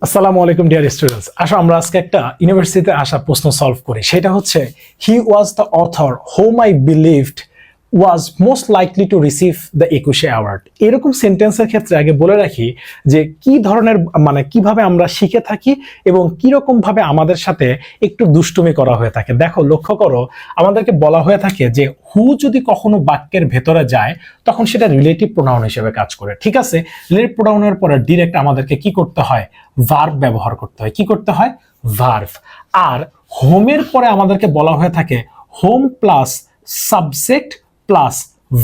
আসসালামু আলাইকুম dear students. আসো আমরা আজকে একটা ইউনিভার্সিটিতে আসা প্রশ্ন সলভ করি। সেটা হচ্ছে he was the author whom I believed was most likely to receive the 21শে অ্যাওয়ার্ড। এরকম সেন্টেন্সের ক্ষেত্রে আগে বলে রাখি যে কি ধরনের কিভাবে আমরা শিখে থাকি এবং কিরকম ভাবে আমাদের সাথে একটু দুষ্টুমি করা হয়ে থাকে। দেখো, লক্ষ্য করো, আমাদেরকে বলা হয়ে থাকে যে হু যদি কখনো বাক্যের ভেতরে যায় তখন সেটা রিলেটিভ প্রোনাউন হিসেবে কাজ করে। ঠিক আছে, রিলেটিভ প্রোনাউনের পরে ডিরেক্ট আমাদেরকে কি করতে হয়? ভার্ব ব্যবহার করতে হয়। কি করতে হয়? ভার্ব। আর হোমের পরে আমাদেরকে বলা হয়ে থাকে whom plus subject plus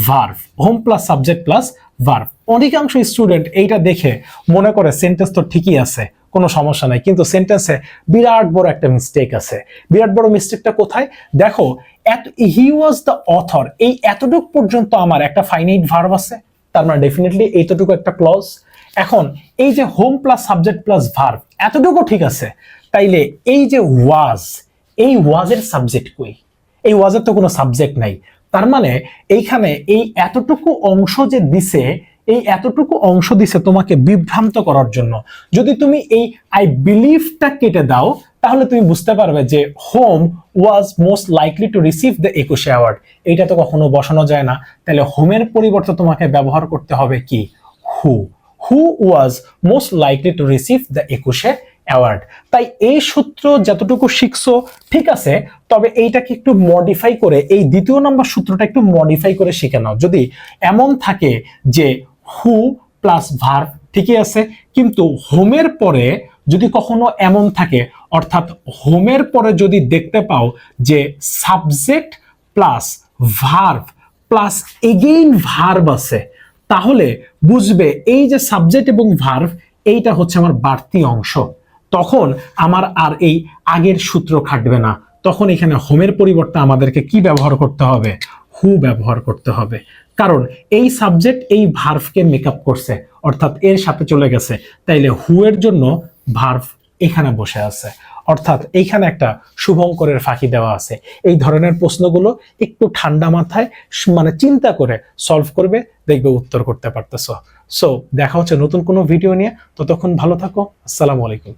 verb. Whom plus subject plus verb. অধিকাংশ স্টুডেন্ট এইটা দেখে মনে করে সেন্টেন্স তো ঠিকই আছে, কোনো সমস্যা নাই, কিন্তু সেন্টেন্সে বিরাট বড় একটা মিস্টেক আছে। বিরাট বড় মিস্টেকটা কোথায়? দেখো, হি ওয়াজ দ্য অথর, এই এতটুকু পর্যন্ত আমার একটা ফাইনাইট ভার্ব আছে, তার মানে ডেফিনেটলি এইতটুকু একটা ক্লজ। এখন এই যে whom plus subject plus verb এতটুকু ঠিক আছে, তাইলে এই যে ওয়াজ, এই ওয়াজের সাবজেক্ট কই? এই ওয়াজের তো কোনো সাবজেক্ট নাই। তার মানে এইখানে এই এতটুকু অংশ যে দিছে, এই এতটুকু অংশ দিছে তোমাকে বিভ্রান্ত করার জন্য। যদি তুমি এই আই বিলিভটা কেটে দাও তাহলে তুমি বুঝতে পারবে যে whom was most likely to receive the 21শে অ্যাওয়ার্ড। এইটা তো কখনো বসানো যায় না। তাহলে হোমের পরিবর্তে তোমাকে ব্যবহার করতে হবে কি? Who. Who was most likely to receive the 21শে অ্যাওয়ার্ড। তাই এই সূত্র যতটুকু শিখছো ঠিক আছে, তবে এইটাকে একটু মডিফাই করে, এই দ্বিতীয় নম্বর সূত্রটা একটু মডিফাই করে শিখে নাও। যদি এমন থাকে যে হু প্লাস ভার্ব ঠিকই আছে, কিন্তু হোমের পরে যদি কখনো এমন থাকে, অর্থাৎ হোমের পরে যদি দেখতে পাও যে subject plus verb plus again verb আছে, তাহলে বুঝবে এই যে সাবজেক্ট এবং ভার্ব এইটা হচ্ছে আমার বাড়তি অংশ। তখন আমার আর এই আগের সূত্র খাটবে না। তখন এখানে হোমের পরিবর্তে আমাদেরকে কি ব্যবহার করতে হবে? হু ব্যবহার করতে হবে। কারণ এই সাবজেক্ট এই ভার্বকে মেকআপ করছে, অর্থাৎ এর সাথে চলে গেছে। তাইলে হু এর জন্য ভার্ব এখানে বসে আছে, অর্থাৎ এইখানে একটা শুভঙ্করের ফাঁকি দেওয়া আছে। এই ধরনের প্রশ্নগুলো একটু ঠান্ডা মাথায় চিন্তা করে সলভ করবে, দেখবে উত্তর করতে পারতেছো। সো দেখা হচ্ছে নতুন কোনো ভিডিও নিয়ে। ততক্ষণ ভালো থাকো। আসসালামু আলাইকুম।